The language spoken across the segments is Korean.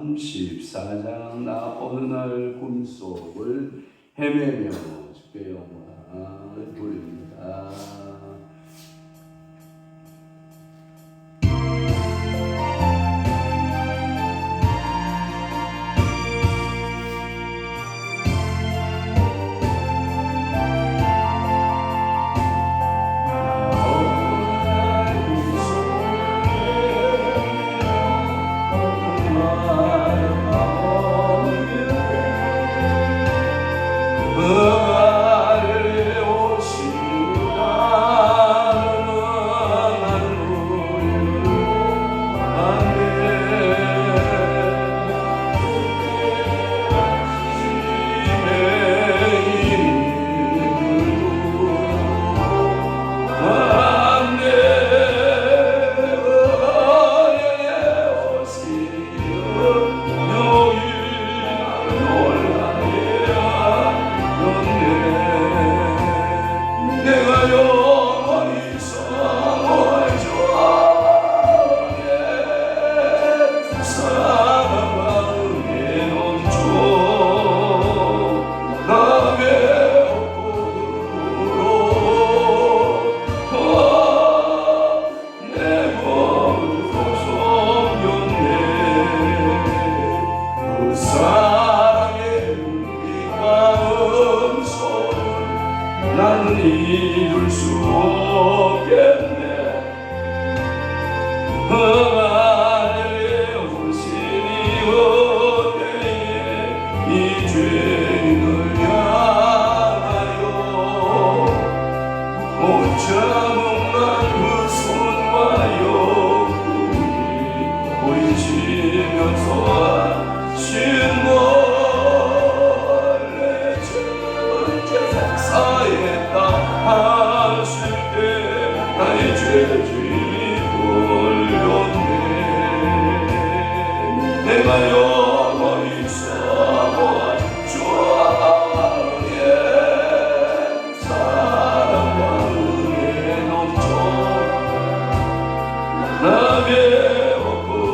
14장. 나 어느 날 꿈속을 헤매며 주께 영광을 돌립니다. 나는 이룰 수 없겠네. 하늘에 오시니 어때에 이 죄인을 향하여 못 참음난 그 손과 영혼이 보이시면서 신 하실 때 나의 죄짐이 돌렸네. 내가 영원히 사모한 주 안에 사랑과 은혜 넘쳐 나의 업으로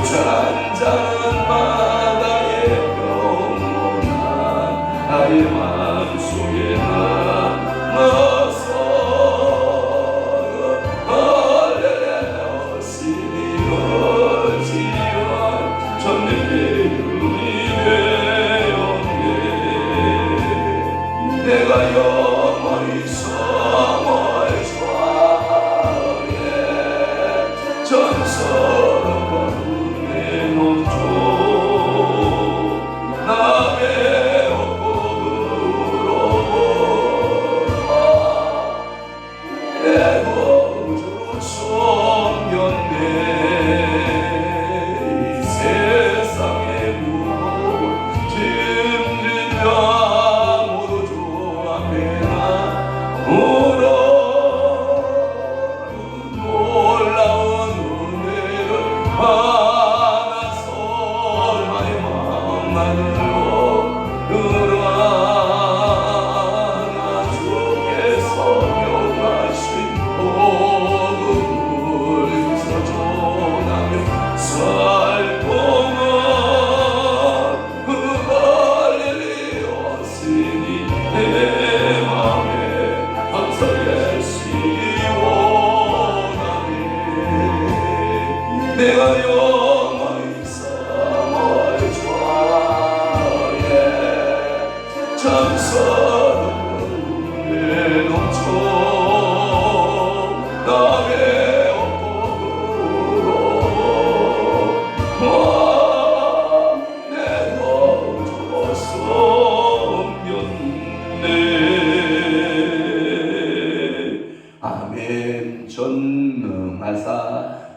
잔잔한 바다의 영원한 나의 마음속에 남아서 할렐루야 시리어지연 전내 배움이 되었네. 내가 영원히 사모할 주 안에 전설과 남의 업으로 내 구주 섬겼네. 이 세상의 무거운 짐진 자 모두 주 앞에 나 놀라운 은혜를 받아서 나의 마음만으로 그러나 주께서 명하신 복음을 전하며 살 동안 흩날리었으니 내 맘에 항상 예시 원하네. 내가 영원히 사모할 주 안에 참사는 은혜 넘쳐 남의 업으로 내 거저 섬겼네. 아멘. 전능하사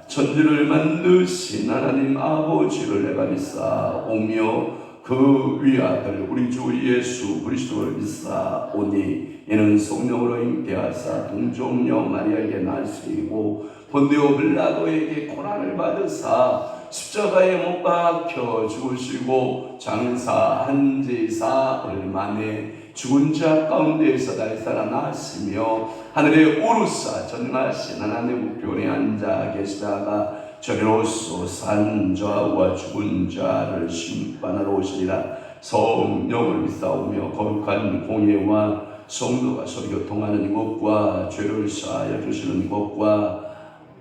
천지를 만드신 하나님 하나님 아버지를 내가 믿사오며 그 위아들 우리 주 예수 그리스도를 믿사오니 이는 성령으로 잉태하사 동정녀 마리아에게 나시고 본디오 빌라도에게 고난을 받으사 십자가에 못 박혀 죽으시고 장사한 지 사흘 만에 죽은 자 가운데에서 다시 살아나시며 하늘에 오르사 전능하신 하나님 우편에 앉아 계시다가 저리로서 산 자와 죽은 자를 심판하러 오시리라. 성령을 믿사오며 거룩한 공예와 성도가 서로 교통하는 이것과 죄를 사하여 주시는 것과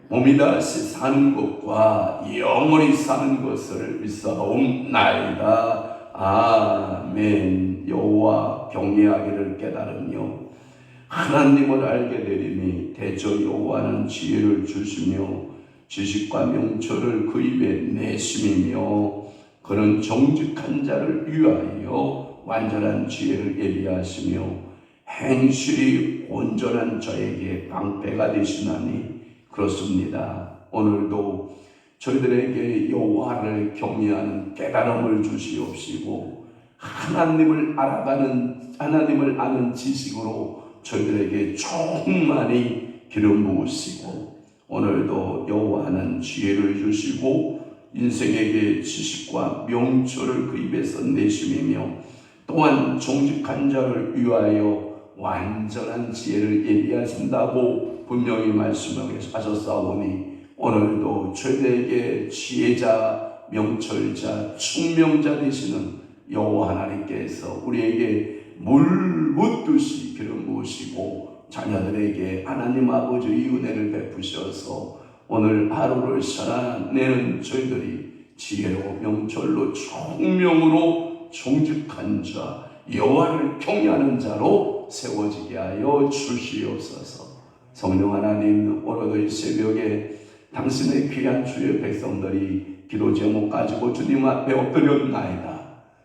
몸이 다시 사는 것과 영원히 사는 것을 믿사옵나이다. 아멘. 여호와 경외하기를 깨달으며 하나님을 알게 되리니 대저 여호와는 지혜를 주시며 지식과 명철을 그 입에 내심이며 그는 정직한 자를 위하여 완전한 지혜를 예비하시며 행실이 온전한 자에게 방패가 되시나니 그렇습니다. 오늘도 저희들에게 여호와를 경외하는 깨달음을 주시옵시고 하나님을 아는 지식으로 저희들에게 충만히 기름 부으시고 오늘도 여호와는 지혜를 주시고 인생에게 지식과 명철을 그 입에서 내심이며 또한 정직한 자를 위하여 완전한 지혜를 예비하신다고 분명히 말씀하셨사오니 오늘도 저희들에게 지혜자, 명철자, 총명자 되시는 여호와 하나님께서 우리에게 물 붓듯이 기름 부으시고 자녀들에게 하나님 아버지의 은혜를 베푸셔서 오늘 하루를 살아내는 저희들이 지혜로 명철로 총명으로 정직한 자, 여호와를 경외하는 자로 세워지게 하여 주시옵소서. 성령 하나님, 오늘도 이 새벽에 당신의 귀한 주의 백성들이 기도 제목 가지고 주님 앞에 엎드렸나이다.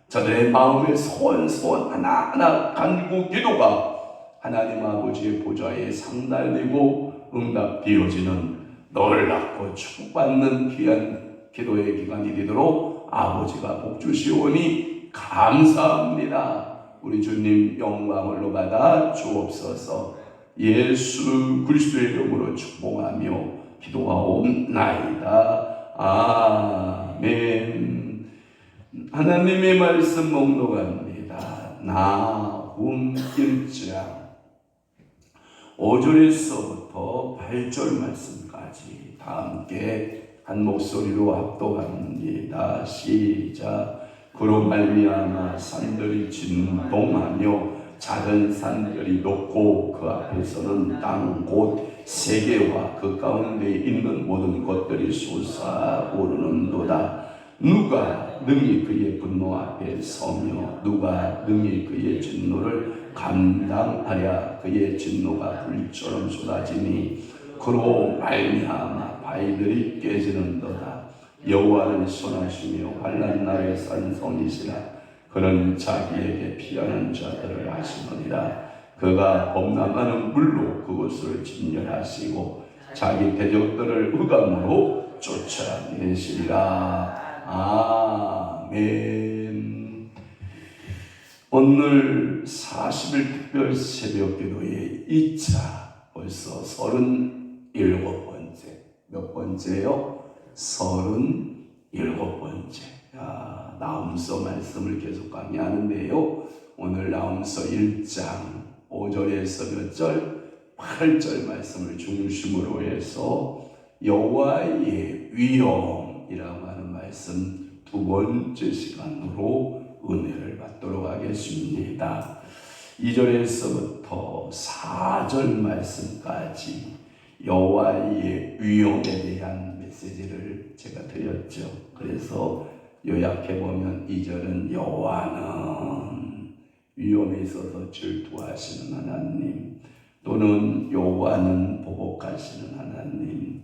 저들의 마음의 소원 하나하나 간구 기도가 하나님 아버지의 보좌에 상달되고 응답되어지는 놀랍고 축복받는 귀한 기도의 기간이 되도록 아버지가 복 주시오니 감사합니다. 우리 주님 영광을 받아 주옵소서. 예수 그리스도의 이름으로 축복하며 기도하옵나이다. 아멘. 하나님의 말씀 목록합니다. 나훔 1장 5절에서부터 8절 말씀까지 다 함께 한 목소리로 합독합니다. 시작. 그로 말미암아 산들이 진동하며 작은 산들이 높고 그 앞에서는 땅 곧 세계와 그 가운데 있는 모든 것들이 솟아오르는도다. 누가 능히 그의 분노 앞에 서며 누가 능히 그의 진노를 감당하랴. 그의 진노가 불처럼 쏟아지니 그로 말미암아 바위들이 깨지는도다. 여호와는 선하시며 환난 날에 산성이시라. 그는 자기에게 피하는 자들을 하시느니라. 그가 범람하는 물로 그것을 진멸하시고 자기 대적들을 흑암으로 쫓아내시리라. 아멘. 오늘 40일 특별 새벽 기도의 2차 벌써 37번째. 몇 번째요? 37번째. 나훔서 말씀을 계속 강의하는데요. 오늘 나훔서 1장 5절에서 몇 절? 8절 말씀을 중심으로 해서 여호와의 위엄이라고 하는 말씀 두 번째 시간으로 은혜를 받도록 하겠습니다. 2절에서부터 4절 말씀까지 여호와의 위엄에 대한 메시지를 제가 드렸죠. 그래서 요약해보면 2절은 여호와는 위엄에 있어서 질투하시는 하나님, 또는 여호와는 보복하시는 하나님,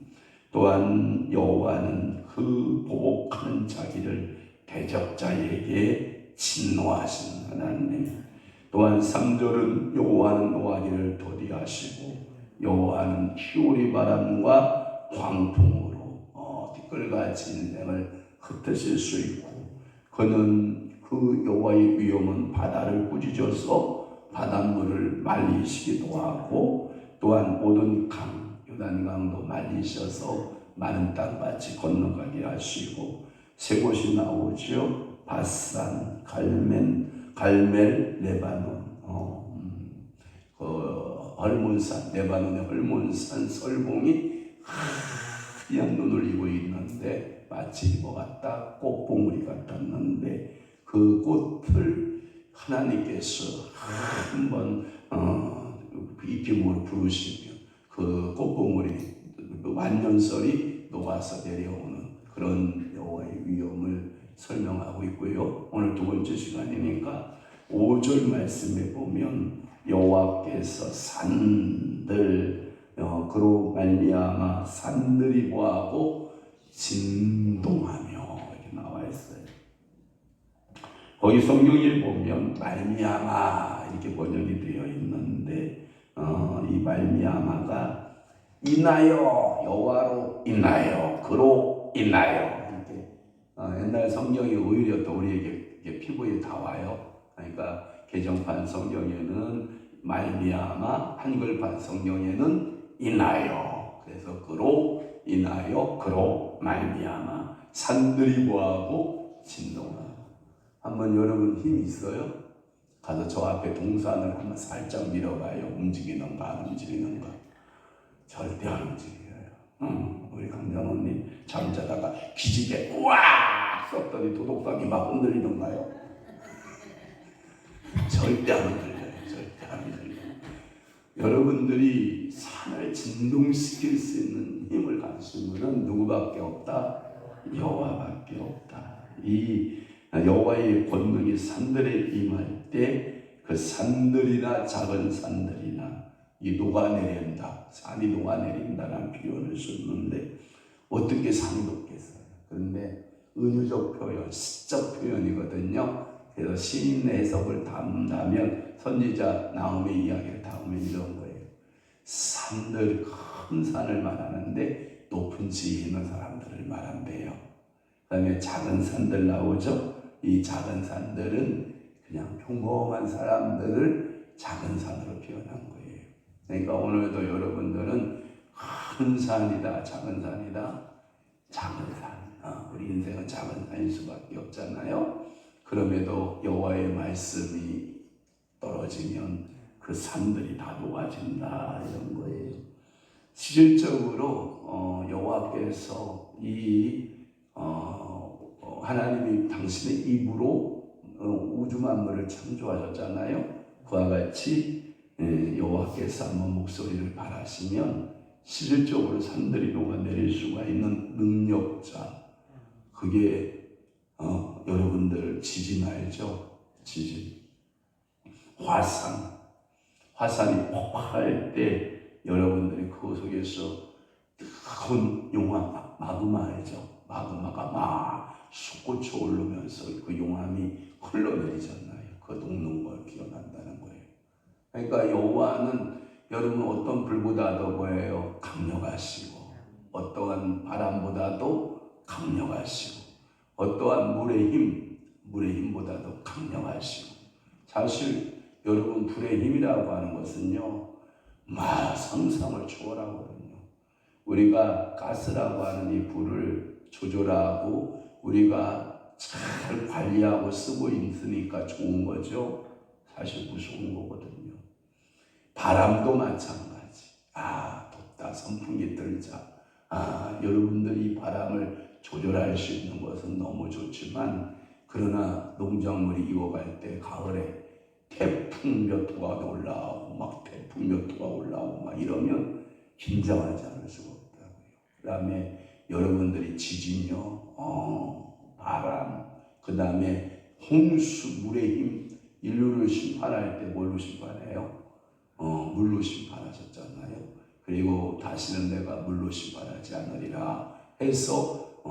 또한 여호와는 그 보복하는 자기를 대적자에게 진노하시는 하나님, 또한 3절은 여호와는 노하기를 더디하시고 여호와는 희오리 바람과 광풍으로 티끌같이 인생을 흩으실 수 있고, 그는 그 여호와의 위엄은 바다를 꾸짖어서 바닷물을 말리시기도 하고, 또한 모든 강 요단강도 말리셔서 마른 땅같이 건너가게 하시고, 세 곳이 나오죠. 바산, 갈멜, 레바논, 헐몬산, 레바논의 헐몬산 설봉이 하얀 눈을 이고 있는데 마치 이거 같다, 꽃봉우리 같았는데, 그 꽃을 하나님께서 한번 입김으로 부르시면 그 꽃봉우리, 그 완전설이 녹아서 내려오는 그런 여호와의 위엄을 설명하고 있고요. 오늘 두 번째 시간이니까 5절 말씀에 보면 여호와께서 산들, 그로 말미암아 산들이 뭐하고 진동하며 이렇게 나와 있어요. 거기 성경에 보면 말미암아 이렇게 번역이 되어 있는데, 이 말미암아가 인하여, 여호와로 인하여, 그로 인하여, 이렇게 옛날 성경이 오히려 또 우리에게 피부에 닿아요. 그러니까 개정판 성경에는 말미암아, 한글판 성경에는 인하여, 그래서 그로 인하여, 그로 말미암아 산들이 뭐하고 진동하고. 한번 여러분 힘 있어요? 가서 저 앞에 동산을 한번 살짝 밀어봐요. 움직이는가 안 움직이는가? 절대 안 움직여요. 우리 강장원님 잠자다가 기지개 우와 썼더니 도둑박이 막 흔들리던가요? 절대 안 흔들려요. 절대 안 흔들려요. 여러분들이 산을 진동시킬 수 있는 힘을 가진 분은 누구밖에 없다? 여호와밖에 없다. 이 여호와의 권능이 산들에 임할 때 그 산들이나 작은 산들이나 이 녹아내린다, 산이 녹아내린다라는 표현을 썼는데, 어떻게 산이 녹겠어요? 그런데 은유적 표현, 시적 표현이거든요. 그래서 시인의 해석을 담다면, 선지자 나훔의 이야기를 담으면 이런 거예요. 산들, 큰 산을 말하는데 높은 지에 있는 사람들을 말한대요. 그 다음에 작은 산들 나오죠. 이 작은 산들은 그냥 평범한 사람들을 작은 산으로 표현한 거예요. 그러니까 오늘도 여러분들은 큰 산이다, 작은 산이다, 작은 산. 우리 인생은 작은 산일 수밖에 없잖아요. 그럼에도 여호와의 말씀이 떨어지면 그 산들이 다 녹아진다, 이런 거예요. 실질적으로 여호와께서 하나님이 당신의 입으로 우주 만물을 창조하셨잖아요. 그와 같이 여호와께서 한번 목소리를 발하시면 실질적으로 산들이 녹아내릴 수가 있는 능력자. 그게 여러분들 지진 알죠? 지진. 화산이 폭발할 때 여러분들이 그 속에서 뜨거운 용암, 마그마 알죠? 마그마가 막 솟구쳐 오르면서 그 용암이 흘러내리잖아요. 그 녹는 걸 기억한다는 거예요. 그러니까 여호와는 여러분 어떤 불보다도 뭐예요? 강력하시고, 어떠한 바람보다도 강력하시고, 어떠한 물의 힘보다도 강력하시고. 사실 여러분 불의 힘이라고 하는 것은요, 상상을 초월하거든요. 우리가 가스라고 하는 이 불을 조절하고 우리가 잘 관리하고 쓰고 있으니까 좋은 거죠. 사실 무서운 거거든요. 바람도 마찬가지. 덥다, 선풍기 틀자. 여러분들이 바람을 조절할 수 있는 것은 너무 좋지만, 그러나 농작물이 익어갈 때 가을에 태풍 몇 호가 올라오고 막 태풍 몇 호가 올라오고 막 이러면 긴장하지 않을 수가 없다고요. 그 다음에 여러분들이 지진요, 바람, 그 다음에 홍수, 물의 힘. 인류를 심판할 때 뭘로 심판해요? 물로 심판하셨잖아요. 그리고 다시는 내가 물로 심판하지 않으리라 해서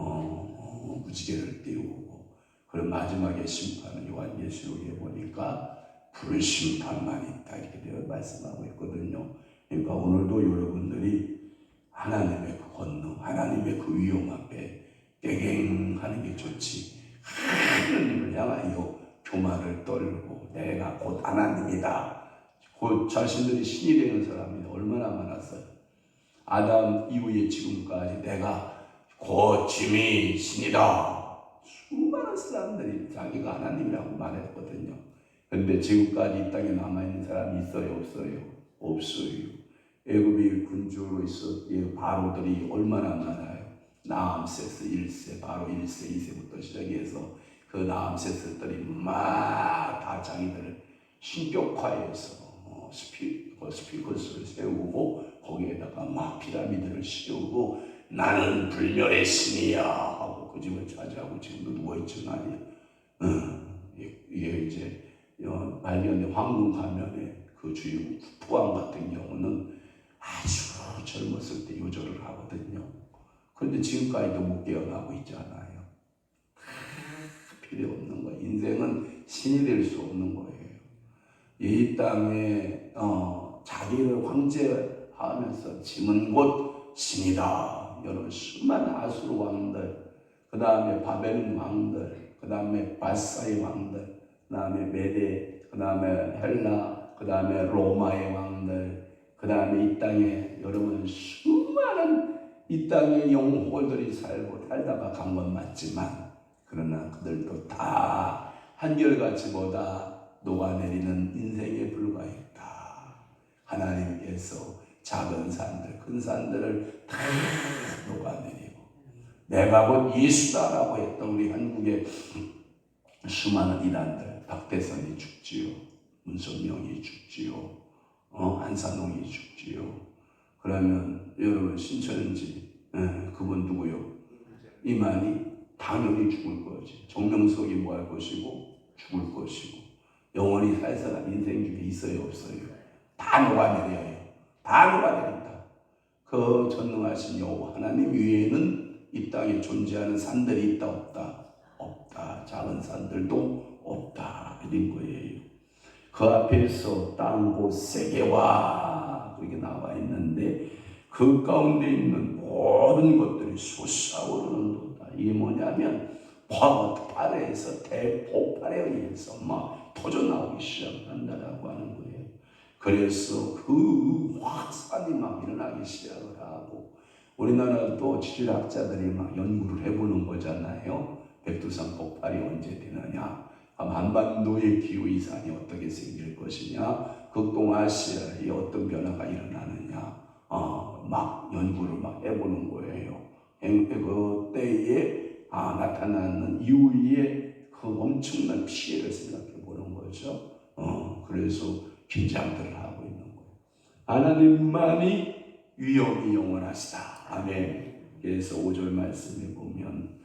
무지개를 띄우고, 그리고 마지막에 심판은 요한계시록에 보니까 불 심판만 있다, 이렇게 되어 말씀하고 있거든요. 그러니까 오늘도 여러분들이 하나님의 그 권능, 하나님의 그 위엄 앞에 갱갱하는 게 좋지. 하나님을 향하여 교만을 떨고 내가 곧 하나님이다. 곧 자신들이 신이 되는 사람이 얼마나 많았어요. 아담 이후에 지금까지 내가 곧 짐이 신이다. 수많은 사람들이 자기가 하나님이라고 말했거든요. 그런데 지금까지 이 땅에 남아있는 사람이 있어요? 없어요? 없어요. 애굽의 군주로 있었던 바로들이 얼마나 많아요. 나암세스 1세, 바로 1세, 2세부터 시작해서 그 나암세스들이 막 다 자기들을 신격화해서 스피커스를 세우고 거기에다가 막 피라미드를 씌우고 나는 불멸의 신이야 하고 그 집을 차지하고 지금도 누워있지 말이야. 이게 이제 발견된 황금 가면에 그 주인 푸왕 같은 경우는 아주 젊었을 때 요절을 하거든요. 그런데 지금까지도 못 깨어나고 있잖아요. 필요 없는 거예요. 인생은 신이 될 수 없는 거예요. 이 땅에 자기를 황제하면서 짐은 곧 신이다. 여러분 수많은 아수르 왕들, 그 다음에 바벨론 왕들, 그 다음에 바사의 왕들, 그 다음에 메데, 그 다음에 헬라, 그 다음에 로마의 왕들, 그 다음에 이 땅에 여러분 수많은 이 땅에 영웅들이 살다가 간 건 맞지만 그러나 그들도 다 한결같이 녹아내리는 인생에 불과했다. 하나님께서 작은 산들, 큰 산들을 다 녹아내리고 내가 곧 예수다라고 했던 우리 한국의 수많은 이단들, 박대선이 죽지요, 문선명이 죽지요, 한산홍이 죽지요. 그러면 여러분 신천지 그분 누구요? 이만희 당연히 죽을 거지. 정명석이 뭐 할 것이고 죽을 것이고 영원히 살 사람 인생 중에 있어요 없어요? 다 녹아내려요. 다 녹아내린다. 그 전능하신 여호와 하나님 외에는 이 땅에 존재하는 산들이 있다 없다? 없다. 작은 산들도 없다. 이런 거예요. 그 앞에서 땅고 세계와 그렇게 나와 있는데 그 가운데 있는 모든 것들이 솟아오르는도다. 이게 뭐냐면 폭발에서 대폭발에 의해서 막 터져나오기 시작한다라고 하는 거예요. 그래서 그 확산이 막 일어나기 시작을 하고 우리나라도 지질학자들이 막 연구를 해보는 거잖아요. 백두산 폭발이 언제 되느냐, 한반도의 기후 이상이 어떻게 생길 것이냐, 극동아시아에 어떤 변화가 일어나느냐, 막 연구를 막 해보는 거예요. 그때에 나타나는 이후에 그 엄청난 피해를 생각해 보는 거죠. 그래서 긴장들을 하고 있는 거예요. 하나님만이 위엄이 영원하시다. 아멘. 그래서 5절 말씀에 보면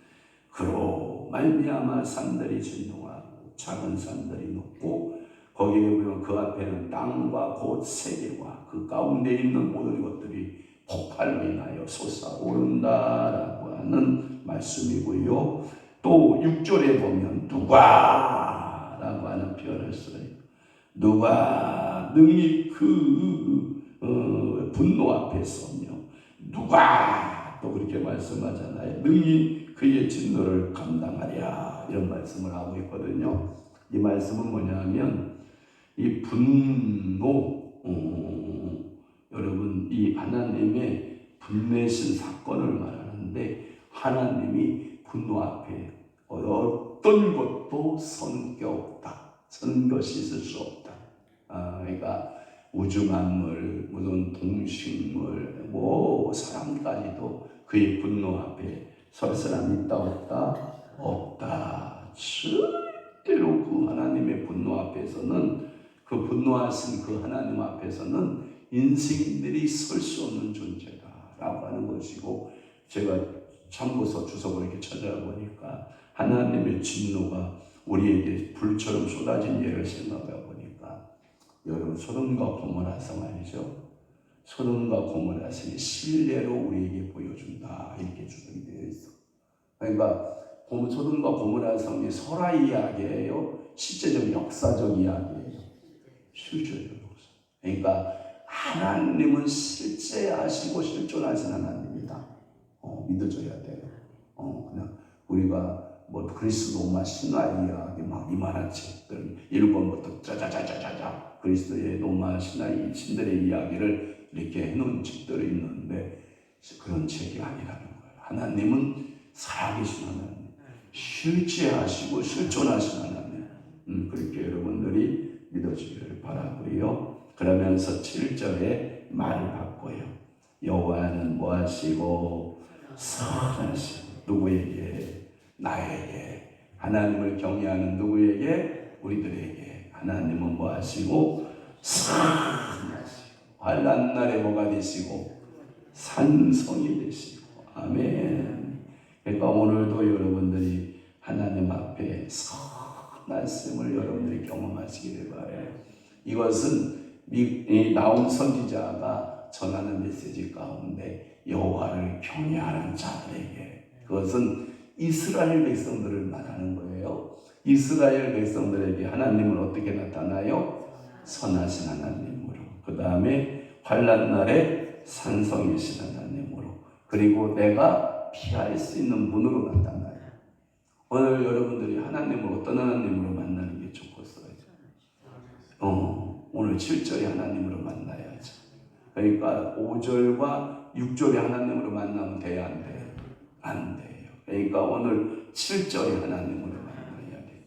그로 말미암아 산들이 진동하고 작은 산들이 높고 거기에 보면 그 앞에는 땅과 곧 세계와 그 가운데 있는 모든 것들이 폭발로 인하여 솟아오른다라고 하는 말씀이고요. 또 6절에 보면 누가라고 하는 표현을 써요. 누가 능히 그 분노 앞에 서며 누가 또 그렇게 말씀하잖아요. 능히 그의 진노를 감당하랴 이런 말씀을 하고 있거든요. 이 말씀은 뭐냐면 이 분노 여러분 이 하나님의 불내신 사건을 말하는데 하나님이 분노 앞에 어떤 것도 선 게 없다. 선 것이 있을 수 없다. 그러니까 우주 만물, 모든 동식물, 사람까지도 그의 분노 앞에 설 사람이 있다 없다? 없다. 절대로 그 하나님의 분노 앞에서는 그 분노하신 그 하나님 앞에서는 인생들이 설 수 없는 존재다라고 하는 것이고 제가 참고서 주석을 이렇게 찾아보니까 하나님의 진노가 우리에게 불처럼 쏟아진 예를 생각해 보니까 여러분 소돔과 고모라 성 아니죠? 소돔과 고모라 성이 실례로 우리에게 보여준다 이렇게 주석이 되어 있어. 그러니까 소돔과 고모라 성이 설화 이야기예요? 실제적 역사적 이야기예요? 실제적 역사. 그러니까 하나님은 실제하시고 실존하신 하나님이다. 믿어줘야 돼요. 그냥 우리가 뭐 그리스 로마 신화 이야기 막 이만한 책들 1권부터 짜자자자자자 그리스도의 로마 신화 신들의 이야기를 이렇게 해놓은 책들이 있는데 그런 책이 아니라는 거예요. 하나님은 살아계신 하나님, 실제하시고 실존하신 하나님. 그렇게 여러분들이 믿어주기를 바라고요. 그러면서 7절에 말을 바꿔요. 여호와는 뭐하시고 선하시고 누구에게? 나에게. 하나님을 경외하는 누구에게? 우리들에게. 하나님은 뭐하시고 선하시고 환난 날에 뭐가 되시고 산성이 되시고. 아멘. 그러니까 오늘도 여러분들이 하나님 앞에 말씀을 여러분들이 경험하시기를 바라요. 이것은 나온 선지자가 전하는 메시지 가운데 여호와를 경외하는 자들에게, 그것은 이스라엘 백성들을 말하는 거예요. 이스라엘 백성들에게 하나님은 어떻게 나타나요? 선하신 하나님으로. 그 다음에 환난 날에 산성이신 하나님으로. 그리고 내가 피할 수 있는 문으로 나타나요. 오늘 여러분들이 하나님을 어떤 하나님으로 만나는 게 좋겠어요? 오늘 7절에 하나님으로 만나야죠. 그러니까 5절과 6절에 하나님으로 만나면 돼야 안 돼요? 안 돼요. 그러니까 오늘 7절에 하나님으로 만나야 돼요.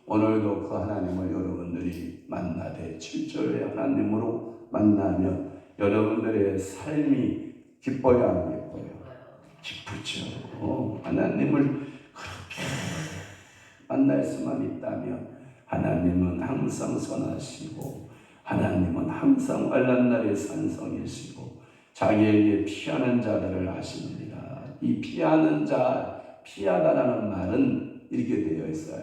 오늘도 그 하나님을 여러분들이 만나되 7절에 하나님으로 만나면 여러분들의 삶이 기뻐요, 안 기뻐요? 기쁘죠. 하나님을 그렇게 만날 수만 있다면 하나님은 항상 선하시고 하나님은 항상 환난 날에 산성이시고 자기에게 피하는 자들을 아시느니라. 이 피하는 자, 피하다라는 말은 이렇게 되어 있어요.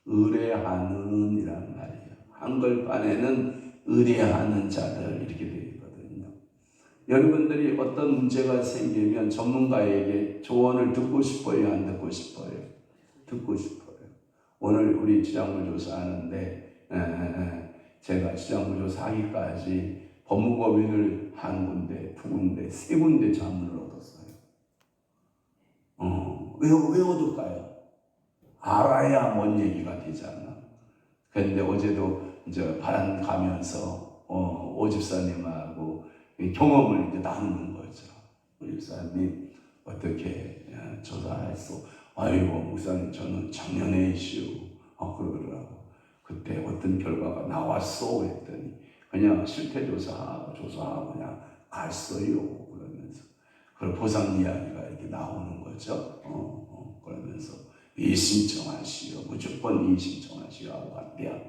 의뢰하는 이란 말이에요. 한글판에는 의뢰하는 자들 이렇게 되어 있거든요. 여러분들이 어떤 문제가 생기면 전문가에게 조언을 듣고 싶어요, 안 듣고 싶어요? 듣고 싶어요. 오늘 우리 지장물 조사하는데 제가 지장물 조사하기까지 법무법인을 한 군데, 두 군데, 세 군데 자문을 얻었어요. 왜 얻을까요? 알아야 뭔 얘기가 되잖아. 그런데 어제도 이제 바람 가면서 오 집사님하고 경험을 이제 나누는 거죠. 오 집사님 어떻게 조사했어? 아이고 목사님 저는 작년에 이슈 그러더라고. 그때 어떤 결과가 나왔어 했더니 그냥 실태 조사하고 그냥 갔어요 그러면서 그 보상 이야기가 이렇게 나오는 거죠. 그러면서 이 신청하시오, 무조건 이 신청하시오 하고 갔대요.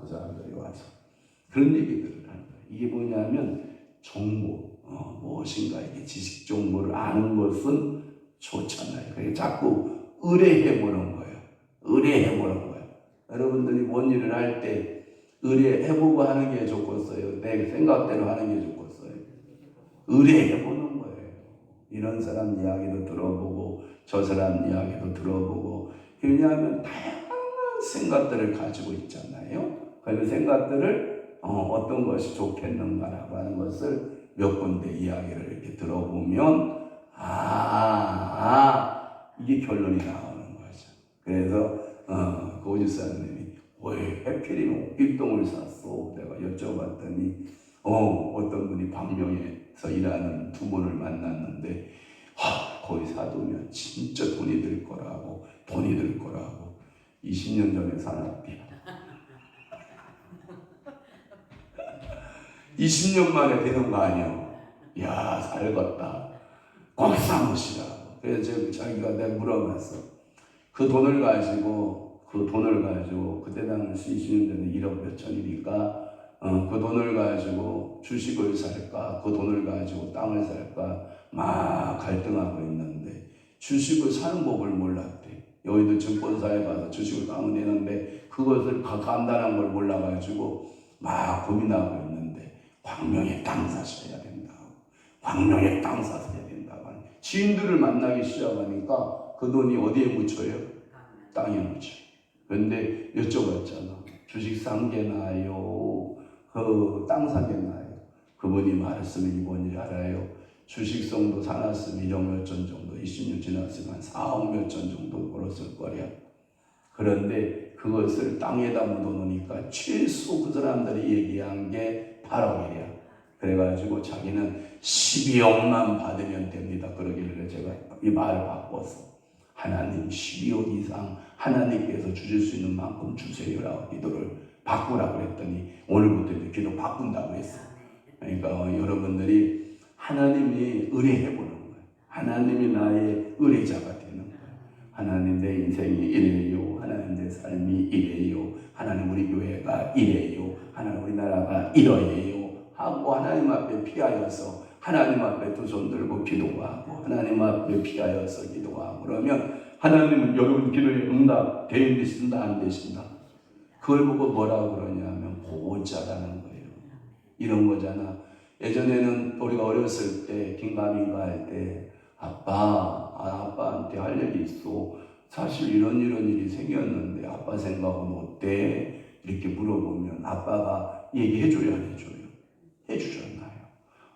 그 사람들이 와서 그런 얘기들을 하는 거예요. 이게 뭐냐면 정보, 무엇인가 이게 지식 정보를 아는 것은 좋잖아요. 그게 자꾸 의뢰해보는 거예요. 의뢰해보는 거예요. 여러분들이 뭔 일을 할 때 의뢰해보고 하는 게 좋겠어요? 내 생각대로 하는 게 좋겠어요? 의뢰해보는 거예요. 이런 사람 이야기도 들어보고 저 사람 이야기도 들어보고. 왜냐하면 다양한 생각들을 가지고 있잖아요. 그 생각들을 어떤 것이 좋겠는가라고 하는 것을 몇 군데 이야기를 이렇게 들어보면 이게 결론이 나오는 거죠. 그래서 고지사님이 왜 해필이면 옥길동을 샀어? 내가 여쭤봤더니 어떤 분이 광명에서 일하는 두 분을 만났는데 거기 사두면 진짜 돈이 들 거라고 20년 전에 사놨대요. 20년 만에 되는 거 아니야? 야 살겄다. 꽉 사무시라고. 그래서 자기가 내가 물어봤어. 그 돈을 가지고 그때 당시 20년 전에 1억 몇천이니까 그 돈을 가지고 주식을 살까, 그 돈을 가지고 땅을 살까 막 갈등하고 있는데 주식을 사는 법을 몰랐대. 여의도 증권사에 가서 주식을 사면 되는데 그것을 간단한 걸 몰라가지고 막 고민하고 있는데 광명에 땅 사셔야 된다고. 광명에 땅 사셔야 된다고. 지인들을 만나기 시작하니까 그 돈이 어디에 묻혀요? 땅에 묻혀요. 그런데 여쭤봤잖아. 주식 산 게 나아요? 땅 산 게 나아요? 그분이 말했으면 이번이 알아요. 주식성도 사놨으면 1억 몇 천 정도, 20년 지났으면 한 4억 몇 천 정도 벌었을 거야. 그런데 그것을 땅에다 묻어놓으니까 최소 그 사람들이 얘기한 게 8억이야. 그래가지고 자기는 12억만 받으면 됩니다. 그러길래 제가 이 말을 바꿔서 하나님 12억 이상 하나님께서 주실 수 있는 만큼 주세요라고 기도를 바꾸라고 그랬더니 오늘부터 기도 바꾼다고 했어. 그러니까 여러분들이 하나님이 의뢰해보는 거예요. 하나님이 나의 의뢰자가 되는 거예요. 하나님 내 인생이 이래요. 하나님 내 삶이 이래요. 하나님 우리 교회가 이래요. 하나님 우리나라가 이러해요. 하고 하나님 앞에 피하여서 하나님 앞에 두 손 들고 기도하고 하나님 앞에 피하여서 기도하고 그러면 하나님은 여러분 기도에 응답 되신다 안 되신다. 그걸 보고 뭐라고 그러냐면 보호자라는 거예요. 이런 거잖아. 예전에는 우리가 어렸을 때 긴가민가 할 때 아빠한테 할 얘기 있어. 사실 이런 일이 생겼는데 아빠 생각은 어때? 이렇게 물어보면 아빠가 얘기해줘야 안 해줘요? 해주잖아요.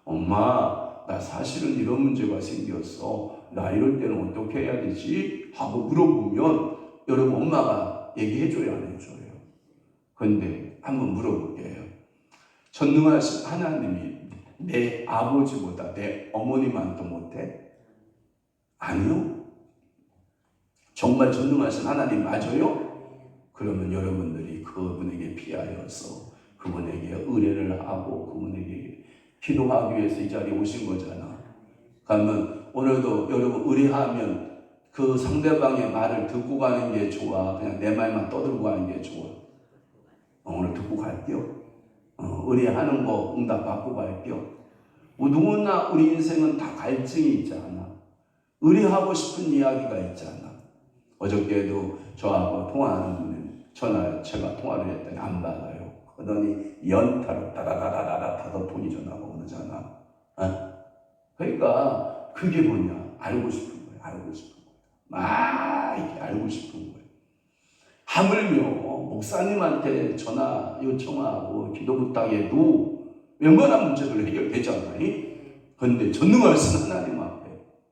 엄마 나 사실은 이런 문제가 생겼어. 나 이럴 때는 어떻게 해야 되지? 하고 물어보면 여러분 엄마가 얘기해줘야 안 해줘요? 근데 한번 물어볼게요. 전능하신 하나님이 내 아버지보다 내 어머님한테 못해? 아니요. 정말 전능하신 하나님 맞아요? 그러면 여러분들이 그분에게 피하여서 그분에게 의뢰를 하고 그분에게 기도하기 위해서 이 자리에 오신 거잖아. 그러면 오늘도 여러분 의뢰하면 그 상대방의 말을 듣고 가는 게 좋아? 그냥 내 말만 떠들고 가는 게 좋아? 오늘 듣고 갈게요. 의뢰하는 거 응답 받고 갈게요. 누구나 우리 인생은 다 갈증이 있지 않아? 의뢰하고 싶은 이야기가 있잖아. 어저께도 저하고 통화하는 분이 제가 통화를 했더니 안 받아요. 그러더니 연타로 따다다다다다 타서 돈이 전화가 오잖아. 그러니까 그게 뭐냐? 알고 싶은 거예요. 알고 싶은 거예요. 이렇게 알고 싶은 거예요. 하물며 목사님한테 전화 요청하고 기도 부탁해도 웬만한 문제들 해결되잖아요. 그런데 전능하신 하나님 앞에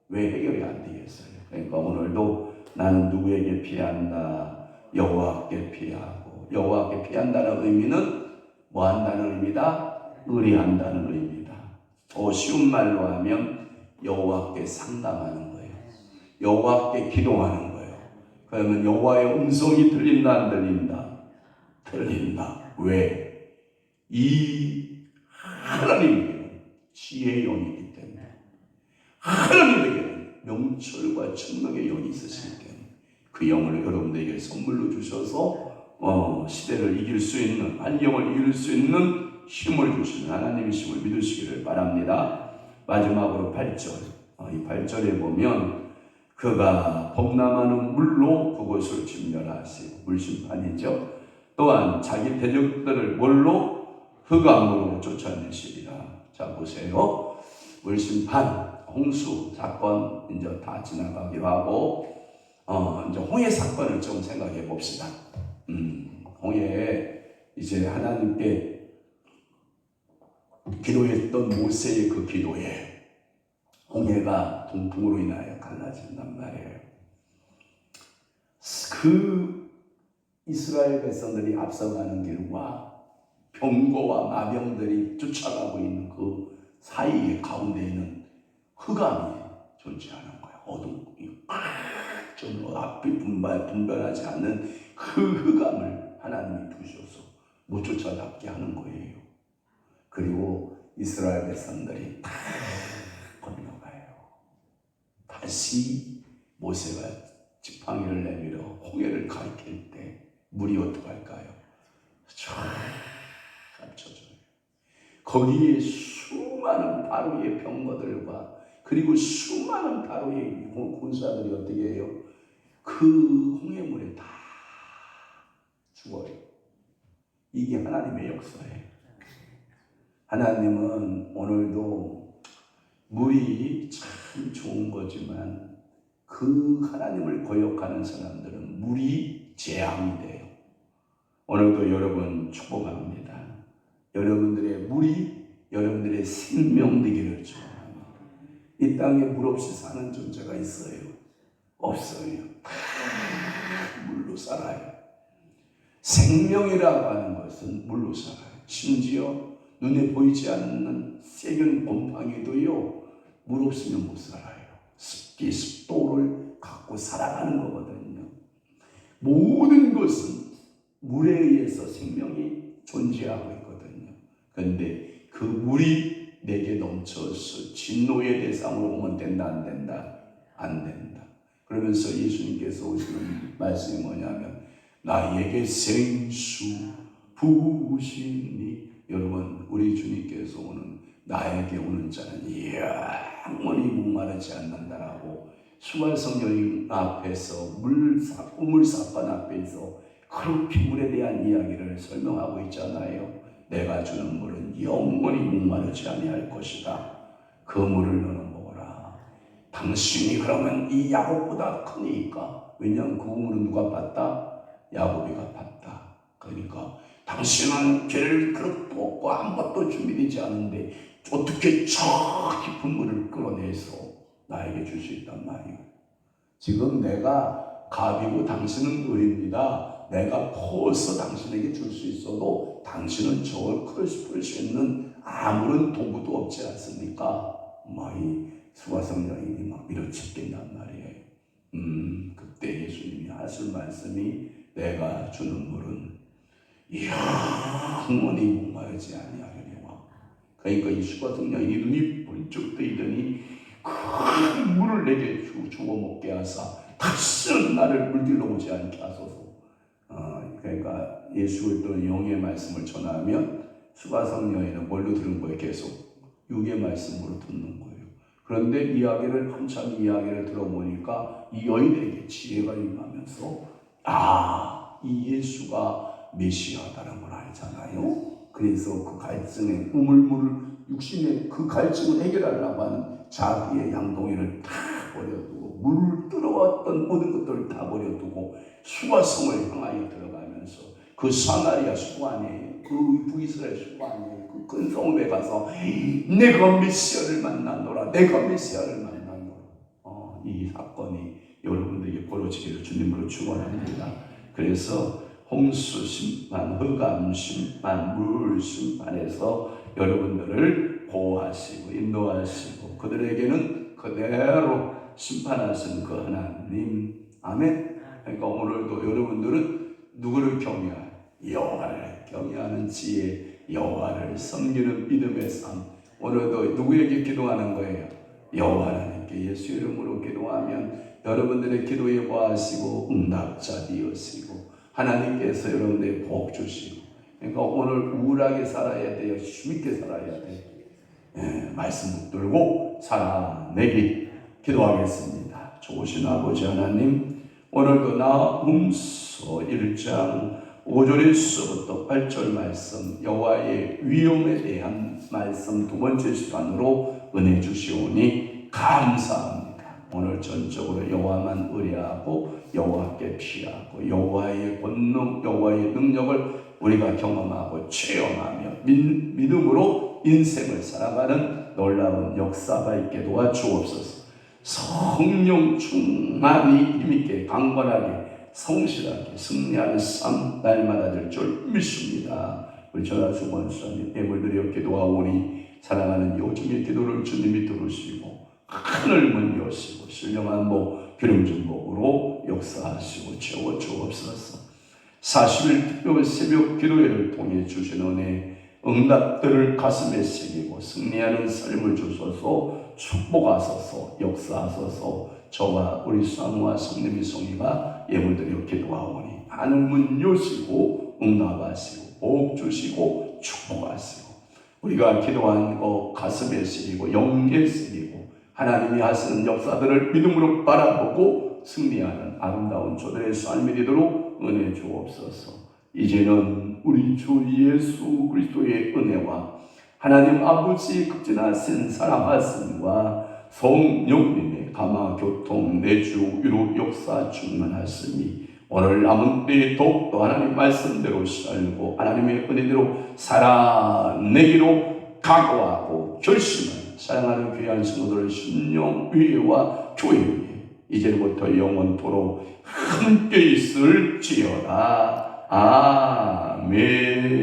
왜 해결이 안 되겠어요? 그러니까 오늘도 나는 누구에게 피한다? 여호와께 피하고, 여호와께 피한다는 의미는 뭐 한다는 의미다? 의뢰한다는 의미다. 더 쉬운 말로 하면 여호와께 상담하는 거예요. 여호와께 기도하는 거예요. 그러면 여호와의 음성이 들린다 안 들린다? 들린다. 왜? 이 하나님에게는 지혜의 영이기 때문에, 하나님에게는 명철과 청명의 영이 있으시기 때문에 그 영을 여러분들에게 선물로 주셔서 시대를 이길 수 있는, 안경을 이길 수 있는 힘을 주시는 하나님이심을 믿으시기를 바랍니다. 마지막으로 8절, 이 8절에 보면 그가 범람하는 물로 그곳을 진멸하시고, 물심판이죠. 또한 자기 대적들을 뭘로? 흑암으로 쫓아내시리라. 자 보세요. 물심판, 홍수 사건 이제 다 지나가기로 하고 이제 홍해 사건을 좀 생각해 봅시다. 홍해에 이제 하나님께 기도했던 모세의 그 기도에 홍해가 동풍으로 인하여 갈라진단 말이에요. 그 이스라엘 백성들이 앞서가는 길과 병거와 마병들이 쫓아가고 있는 그 사이의 가운데에는 흑암이 존재하는 거예요. 어둠이 좀 앞이 분별하지 않는 그 흑암을 하나님이 두셔서 못 쫓아잡게 하는 거예요. 그리고 이스라엘 백성들이 다 건너가요. 다시 모세가 지팡이를 내밀어 홍해를 가리킬 때 물이 어떻게 할까요? 쫙 감춰져요. 거기에 수많은 바로의 병거들과 그리고 수많은 바로의 군사들이 어떻게 해요? 그 홍해물에 다 죽어요. 이게 하나님의 역사예요. 하나님은 오늘도 물이 참 좋은 거지만 그 하나님을 거역하는 사람들은 물이 재앙이 돼요. 오늘도 여러분 축복합니다. 여러분들의 물이 여러분들의 생명 되기를 축복합니다. 이 땅에 물 없이 사는 존재가 있어요? 없어요. 다 물로 살아요. 생명이라고 하는 것은 물로 살아요. 심지어 눈에 보이지 않는 세균 곰팡이도요, 물 없으면 못 살아요. 습기, 습도를 갖고 살아가는 거거든요. 모든 것은 물에 의해서 생명이 존재하고 있거든요. 그런데 그 물이 내게 넘쳐서 진노의 대상으로 오면 된다, 안 된다? 안 된다. 그러면서 예수님께서 오시는 말씀이 뭐냐면, 나에게 생수 부으시니. 여러분, 우리 주님께서 오는, 나에게 오는 자는 영원히 목마르지 않는다라고 수발성령 앞에서 우물사건 앞에서 그렇게 물에 대한 이야기를 설명하고 있잖아요. 내가 주는 물은 영원히 목마르지 아니할 것이다. 그 물을 너는 먹어라. 당신이 그러면 이 야곱보다 크니까. 왜냐하면 그 물은 누가 봤다? 야곱이가 봤다. 그러니까 당신은 개를 그릇도 없고 아무것도 준비되지 않은데 어떻게 저 깊은 물을 끌어내서 나에게 줄 수 있단 말이에요. 지금 내가 갑이고 당신은 을입니다. 내가 퍼서 당신에게 줄 수 있어도 당신은 저걸 풀 수 있는 아무런 도구도 없지 않습니까? 이 수화성령이 막 밀어치겠단 말이에요. 그때 예수님이 하실 말씀이, 내가 주는 물은 영원히 목마르지 아니하리라. 그러니까 이 수화성령이 눈이 번쩍 뜨이더니 큰 물을 내게 주워 먹게 하사 다시는 나를 물들러 오지 않게 하소서. 그러니까 예수 그리스도의 영의 말씀을 전하면 수화성령에는 뭘로 들은 거예요? 계속 육의 말씀으로 듣는 거예요. 그런데 이야기를 한참 들어보니까 이 여인에게 지혜가 임하면서, 이 예수가 메시아다라는 걸 알잖아요. 그래서 그 갈증의 육신의 그 갈증을 해결하려고 하는 자기의 양동이를 다 버려두고, 물을 들어왔던 모든 것들을 다 버려두고 수화성을 향하여 들어가면서, 그 사마리아 수관이에요. 그 북이스라엘 수관이에요. 그 큰 성읍에 가서 내가 메시아를 만나노라. 이 사건이 여러분들에게 벌어지기를 주님으로 축원합니다. 그래서 홍수 심판, 흑암 심판, 물 심판에서 여러분들을 보호하시고 인도하시고 그들에게는 그대로 심판하신 그 하나님. 아멘. 그러니까 오늘도 여러분들은 누구를 경외하요? 여호와를 경외하는 지혜, 여호와를 섬기는 믿음의 삶. 오늘도 누구에게 기도하는 거예요? 여호와 하나님께 예수 이름으로 기도하면 여러분들의 기도에 보아하시고 응답자 되으시고 하나님께서 여러분들의 복 주시고. 그러니까 오늘 우울하게 살아야 돼요? 힘있게 살아야 돼요? 말씀 붙들고 살아내기 기도하겠습니다. 좋으신 아버지 하나님, 오늘도 나훔서 1장 5절에서부터 8절 말씀, 여호와의 위엄에 대한 말씀 두 번째 시간으로 은혜 주시오니 감사합니다. 오늘 전적으로 여호와만 의뢰하고 여호와께 피하고 여호와의 권능, 여호와의 능력을 우리가 경험하고 체험하며 믿음으로 인생을 살아가는 놀라운 역사가 있게 도와주옵소서. 성령 충만히 힘있게 강건하게 성실하게 승리하는 삶 날마다 될 줄 믿습니다. 우리 전하수 권사님 예물드려 기도하오니 사랑하는 요즘의 기도를 주님이 들으시고 하늘 문 여시고 신령한 복 기름진 복으로 역사하시고 채워 주옵소서. 40일 특별 새벽 기도회를 통해 주신 은혜 응답들을 가슴에 새기고 승리하는 삶을 주소서. 축복하소서. 역사하소서. 저와 우리 사무와 성님이 성이가 예물드려 기도하오니 하늘 문 여시고 응답하시고 복 주시고 축복하시고 우리가 기도한 거 가슴에 새기고 영계에 새기고 하나님이 하시는 역사들을 믿음으로 바라보고 승리하는 아름다운 저들의 삶이 되도록 은혜 주옵소서. 이제는 우리 주 예수 그리스도의 은혜와 하나님 아버지 극진하신 사랑하심과 성령님의 감화 교통 내주 위로 역사 충만하시니 오늘 남은 때에 더욱더 하나님 말씀대로 살고 하나님의 은혜대로 살아내기로 각오하고 결심한 사랑하는 귀한 성도들 심령 위에와 교회 위에 이제부터 영원토록 함께 있을지어다. 아멘.